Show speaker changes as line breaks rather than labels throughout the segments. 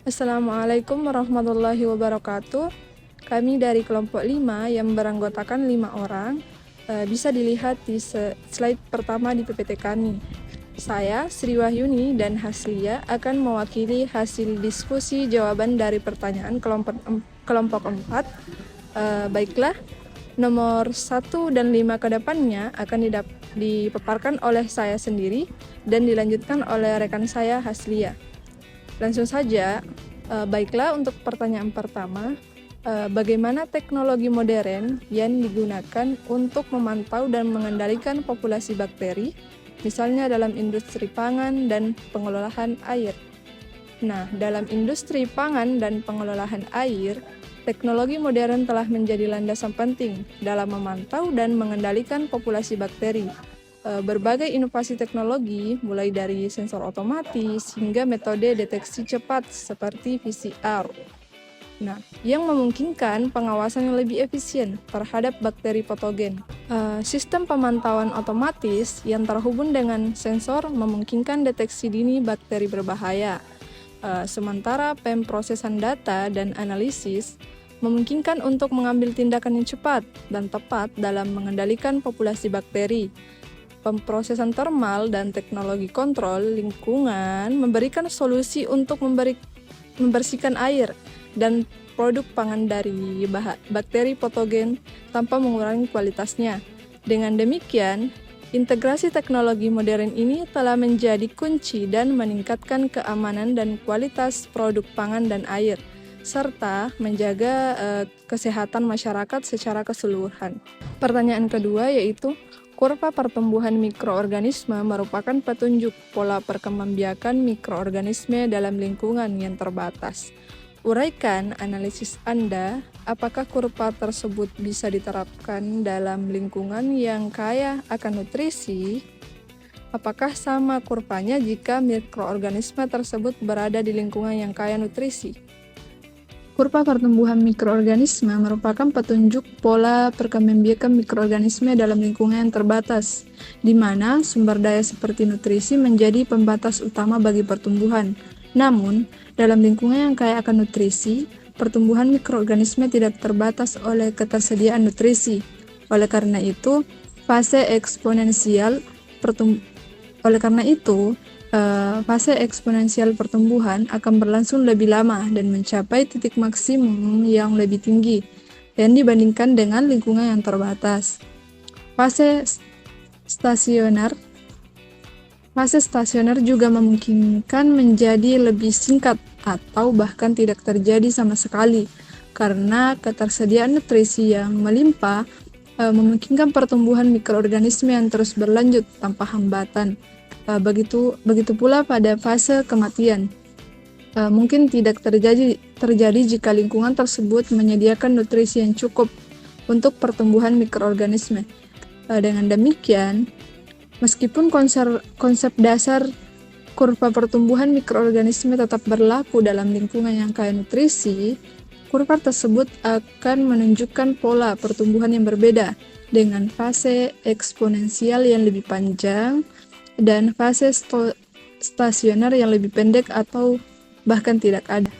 Assalamualaikum warahmatullahi wabarakatuh. Kami dari kelompok 5 yang beranggotakan 5 orang. Bisa dilihat di slide pertama di PPT kami. Saya, Sri Wahyuni dan Haslia akan mewakili hasil diskusi jawaban dari pertanyaan kelompok 4. Baiklah, nomor 1 dan 5 ke depannya akan dipaparkan oleh saya sendiri dan dilanjutkan oleh rekan saya, Haslia. Langsung saja, baiklah untuk pertanyaan pertama, bagaimana teknologi modern yang digunakan untuk memantau dan mengendalikan populasi bakteri, misalnya dalam industri pangan dan pengelolaan air. Nah, dalam industri pangan dan pengelolaan air, teknologi modern telah menjadi landasan penting dalam memantau dan mengendalikan populasi bakteri. Berbagai inovasi teknologi, mulai dari sensor otomatis hingga metode deteksi cepat seperti PCR. Nah, yang memungkinkan pengawasan yang lebih efisien terhadap bakteri patogen. Sistem pemantauan otomatis yang terhubung dengan sensor memungkinkan deteksi dini bakteri berbahaya. Sementara pemrosesan data dan analisis memungkinkan untuk mengambil tindakan yang cepat dan tepat dalam mengendalikan populasi bakteri. Pemrosesan termal dan teknologi kontrol lingkungan memberikan solusi untuk membersihkan air dan produk pangan dari bakteri patogen tanpa mengurangi kualitasnya. Dengan demikian, integrasi teknologi modern ini telah menjadi kunci dan meningkatkan keamanan dan kualitas produk pangan dan air, serta menjaga kesehatan masyarakat secara keseluruhan. Pertanyaan kedua yaitu, kurva pertumbuhan mikroorganisme merupakan petunjuk pola perkembangbiakan mikroorganisme dalam lingkungan yang terbatas. Uraikan analisis Anda, apakah kurva tersebut bisa diterapkan dalam lingkungan yang kaya akan nutrisi? Apakah sama kurvanya jika mikroorganisme tersebut berada di lingkungan yang kaya nutrisi? Kurva pertumbuhan mikroorganisme merupakan petunjuk pola perkembangbiakan mikroorganisme dalam lingkungan yang terbatas, di mana sumber daya seperti nutrisi menjadi pembatas utama bagi pertumbuhan. Namun, dalam lingkungan yang kaya akan nutrisi, pertumbuhan mikroorganisme tidak terbatas oleh ketersediaan nutrisi. Oleh karena itu, fase eksponensial pertumbuhan akan berlangsung lebih lama dan mencapai titik maksimum yang lebih tinggi yang dibandingkan dengan lingkungan yang terbatas. Fase stasioner juga memungkinkan menjadi lebih singkat atau bahkan tidak terjadi sama sekali karena ketersediaan nutrisi yang melimpah memungkinkan pertumbuhan mikroorganisme yang terus berlanjut tanpa hambatan. Begitu pula pada fase kematian. Mungkin tidak terjadi jika lingkungan tersebut menyediakan nutrisi yang cukup untuk pertumbuhan mikroorganisme. Dengan demikian, meskipun konsep dasar kurva pertumbuhan mikroorganisme tetap berlaku dalam lingkungan yang kaya nutrisi, kurva tersebut akan menunjukkan pola pertumbuhan yang berbeda dengan fase eksponensial yang lebih panjang dan fase stasioner yang lebih pendek atau bahkan tidak ada.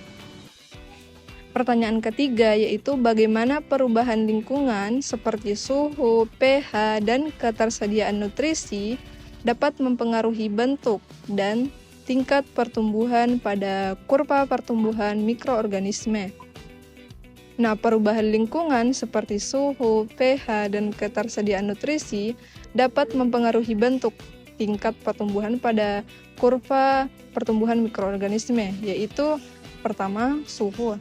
Pertanyaan ketiga yaitu bagaimana perubahan lingkungan seperti suhu, pH, dan ketersediaan nutrisi dapat mempengaruhi bentuk dan tingkat pertumbuhan pada kurva pertumbuhan mikroorganisme. Nah, perubahan lingkungan seperti suhu, pH, dan ketersediaan nutrisi dapat mempengaruhi bentuk tingkat pertumbuhan pada kurva pertumbuhan mikroorganisme, yaitu pertama, suhu.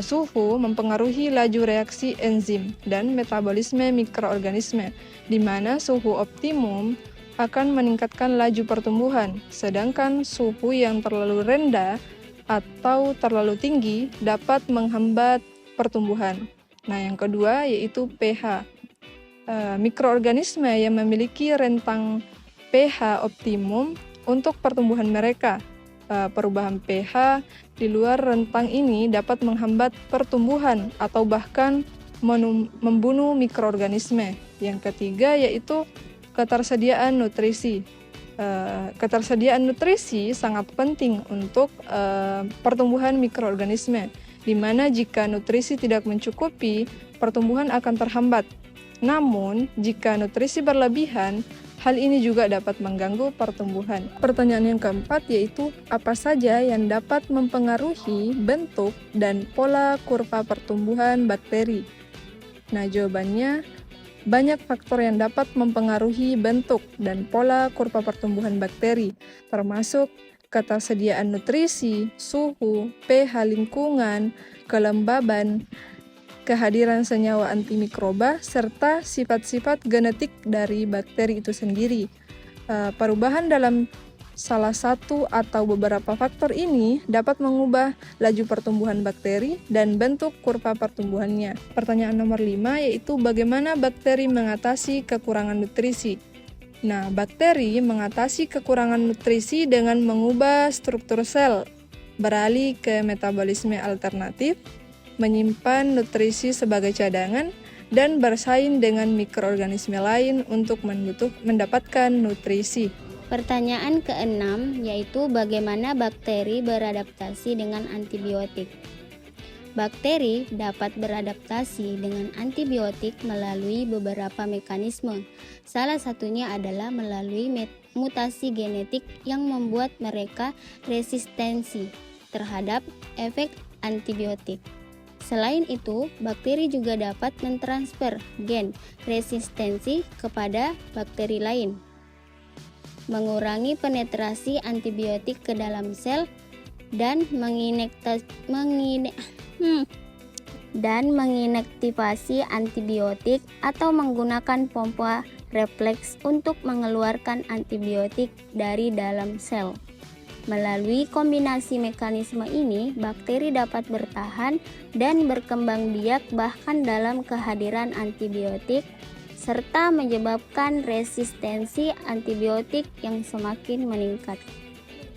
Suhu mempengaruhi laju reaksi enzim dan metabolisme mikroorganisme, di mana suhu optimum akan meningkatkan laju pertumbuhan, sedangkan suhu yang terlalu rendah atau terlalu tinggi dapat menghambat pertumbuhan. Nah, yang kedua yaitu pH. Mikroorganisme yang memiliki rentang pH optimum untuk pertumbuhan mereka. Perubahan pH di luar rentang ini dapat menghambat pertumbuhan atau bahkan membunuh mikroorganisme. Yang ketiga yaitu ketersediaan nutrisi. Ketersediaan nutrisi sangat penting untuk pertumbuhan mikroorganisme, di mana jika nutrisi tidak mencukupi, pertumbuhan akan terhambat. Namun, jika nutrisi berlebihan, hal ini juga dapat mengganggu pertumbuhan. Pertanyaan yang keempat yaitu, apa saja yang dapat mempengaruhi bentuk dan pola kurva pertumbuhan bakteri? Nah, jawabannya, banyak faktor yang dapat mempengaruhi bentuk dan pola kurva pertumbuhan bakteri, termasuk ketersediaan nutrisi, suhu, pH lingkungan, kelembaban, kehadiran senyawa antimikroba, serta sifat-sifat genetik dari bakteri itu sendiri. Perubahan dalam salah satu atau beberapa faktor ini dapat mengubah laju pertumbuhan bakteri dan bentuk kurva pertumbuhannya. Pertanyaan nomor 5 yaitu bagaimana bakteri mengatasi kekurangan nutrisi? Nah, bakteri mengatasi kekurangan nutrisi dengan mengubah struktur sel, beralih ke metabolisme alternatif, menyimpan nutrisi sebagai cadangan, dan bersaing dengan mikroorganisme lain untuk mendapatkan nutrisi.
Pertanyaan keenam yaitu bagaimana bakteri beradaptasi dengan antibiotik. Bakteri dapat beradaptasi dengan antibiotik melalui beberapa mekanisme. Salah satunya adalah melalui mutasi genetik yang membuat mereka resistensi terhadap efek antibiotik. Selain itu, bakteri juga dapat mentransfer gen resistensi kepada bakteri lain, mengurangi penetrasi antibiotik ke dalam sel, dan menginaktivasi antibiotik atau menggunakan pompa refleks untuk mengeluarkan antibiotik dari dalam sel. Melalui kombinasi mekanisme ini, bakteri dapat bertahan dan berkembang biak bahkan dalam kehadiran antibiotik, serta menyebabkan resistensi antibiotik yang semakin meningkat.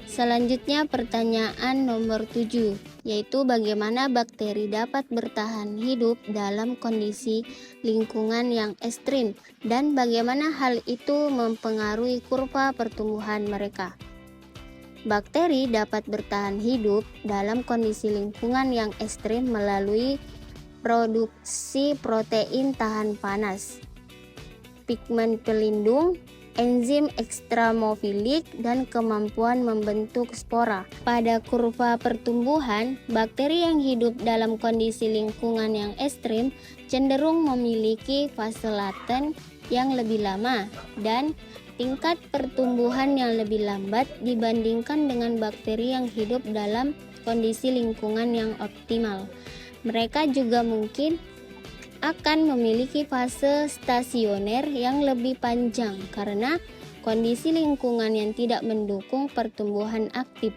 Selanjutnya pertanyaan nomor 7, yaitu bagaimana bakteri dapat bertahan hidup dalam kondisi lingkungan yang ekstrim dan bagaimana hal itu mempengaruhi kurva pertumbuhan mereka. Bakteri dapat bertahan hidup dalam kondisi lingkungan yang ekstrim melalui produksi protein tahan panas, pigmen pelindung, enzim ekstramofilik, dan kemampuan membentuk spora. Pada kurva pertumbuhan, bakteri yang hidup dalam kondisi lingkungan yang ekstrim cenderung memiliki fase laten yang lebih lama dan tingkat pertumbuhan yang lebih lambat dibandingkan dengan bakteri yang hidup dalam kondisi lingkungan yang optimal. Mereka juga mungkin akan memiliki fase stasioner yang lebih panjang karena kondisi lingkungan yang tidak mendukung pertumbuhan aktif.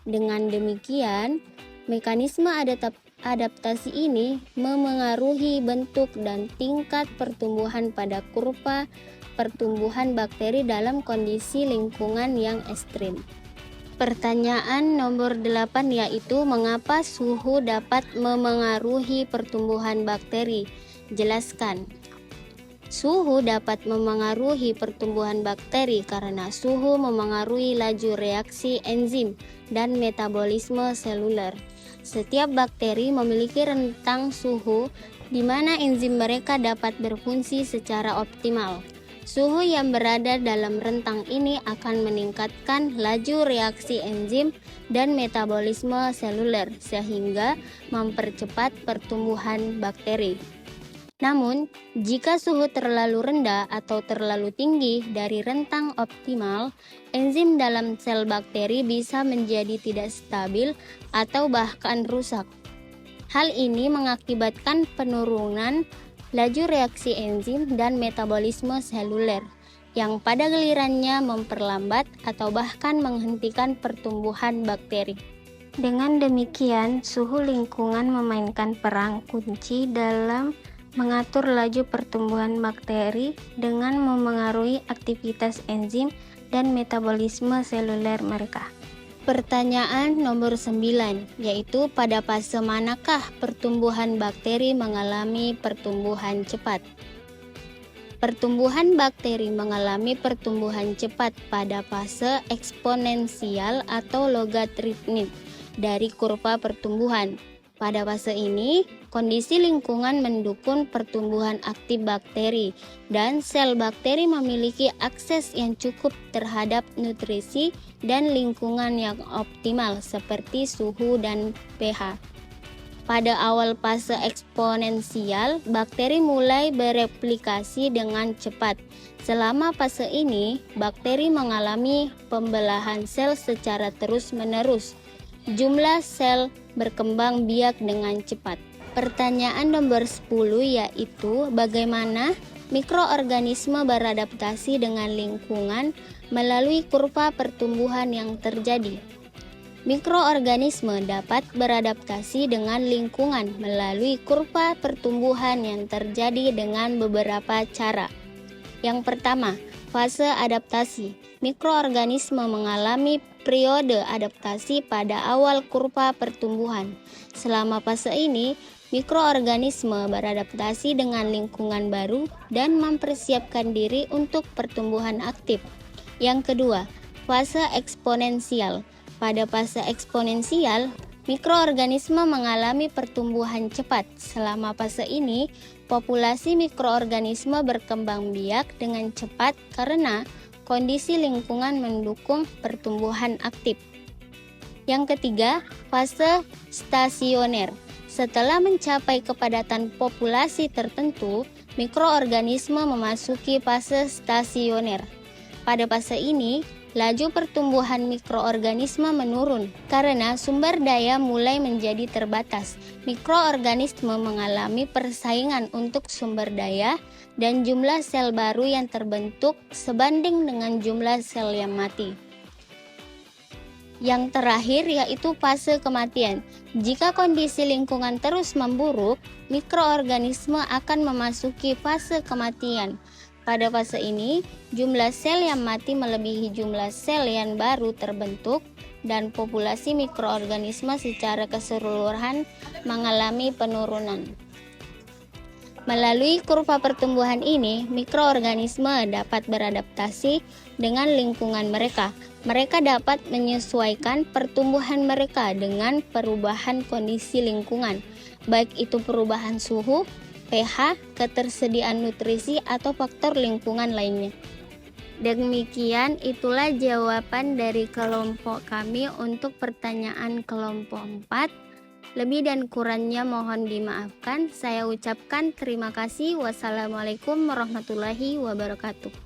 Dengan demikian, mekanisme adaptasi ini memengaruhi bentuk dan tingkat pertumbuhan pada kurva pertumbuhan bakteri dalam kondisi lingkungan yang ekstrim. Pertanyaan nomor 8 yaitu mengapa suhu dapat memengaruhi pertumbuhan bakteri? Jelaskan. Suhu dapat memengaruhi pertumbuhan bakteri karena suhu memengaruhi laju reaksi enzim dan metabolisme seluler. Setiap bakteri memiliki rentang suhu di mana enzim mereka dapat berfungsi secara optimal. Suhu yang berada dalam rentang ini akan meningkatkan laju reaksi enzim dan metabolisme seluler sehingga mempercepat pertumbuhan bakteri. Namun, jika suhu terlalu rendah atau terlalu tinggi dari rentang optimal, enzim dalam sel bakteri bisa menjadi tidak stabil atau bahkan rusak. Hal ini mengakibatkan penurunan laju reaksi enzim dan metabolisme seluler, yang pada gilirannya memperlambat atau bahkan menghentikan pertumbuhan bakteri. Dengan demikian, suhu lingkungan memainkan peran kunci dalam mengatur laju pertumbuhan bakteri dengan memengaruhi aktivitas enzim dan metabolisme seluler mereka. Pertanyaan nomor 9, yaitu pada fase manakah pertumbuhan bakteri mengalami pertumbuhan cepat? Pertumbuhan bakteri mengalami pertumbuhan cepat pada fase eksponensial atau logaritmik dari kurva pertumbuhan. Pada fase ini, kondisi lingkungan mendukung pertumbuhan aktif bakteri dan sel bakteri memiliki akses yang cukup terhadap nutrisi dan lingkungan yang optimal seperti suhu dan pH. Pada awal fase eksponensial, bakteri mulai bereplikasi dengan cepat. Selama fase ini, bakteri mengalami pembelahan sel secara terus-menerus. Jumlah sel berkembang biak dengan cepat. Pertanyaan nomor 10 yaitu bagaimana mikroorganisme beradaptasi dengan lingkungan melalui kurva pertumbuhan yang terjadi. Mikroorganisme dapat beradaptasi dengan lingkungan melalui kurva pertumbuhan yang terjadi dengan beberapa cara. Yang pertama, fase adaptasi. Mikroorganisme mengalami periode adaptasi pada awal kurva pertumbuhan. Selama fase ini, mikroorganisme beradaptasi dengan lingkungan baru dan mempersiapkan diri untuk pertumbuhan aktif. Yang kedua, fase eksponensial. Pada fase eksponensial, mikroorganisme mengalami pertumbuhan cepat. Selama fase ini, populasi mikroorganisme berkembang biak dengan cepat karena kondisi lingkungan mendukung pertumbuhan aktif. Yang ketiga, fase stasioner. Setelah mencapai kepadatan populasi tertentu, mikroorganisme memasuki fase stasioner. Pada fase ini, laju pertumbuhan mikroorganisme menurun karena sumber daya mulai menjadi terbatas. Mikroorganisme mengalami persaingan untuk sumber daya dan jumlah sel baru yang terbentuk sebanding dengan jumlah sel yang mati. Yang terakhir yaitu fase kematian. Jika kondisi lingkungan terus memburuk, mikroorganisme akan memasuki fase kematian. Pada fase ini, jumlah sel yang mati melebihi jumlah sel yang baru terbentuk dan populasi mikroorganisme secara keseluruhan mengalami penurunan. Melalui kurva pertumbuhan ini, mikroorganisme dapat beradaptasi dengan lingkungan mereka. Mereka dapat menyesuaikan pertumbuhan mereka dengan perubahan kondisi lingkungan, baik itu perubahan suhu, pH, ketersediaan nutrisi, atau faktor lingkungan lainnya. Demikian itulah jawaban dari kelompok kami untuk pertanyaan kelompok 4. Lebih dan kurangnya mohon dimaafkan. Saya ucapkan terima kasih. Wassalamualaikum warahmatullahi wabarakatuh.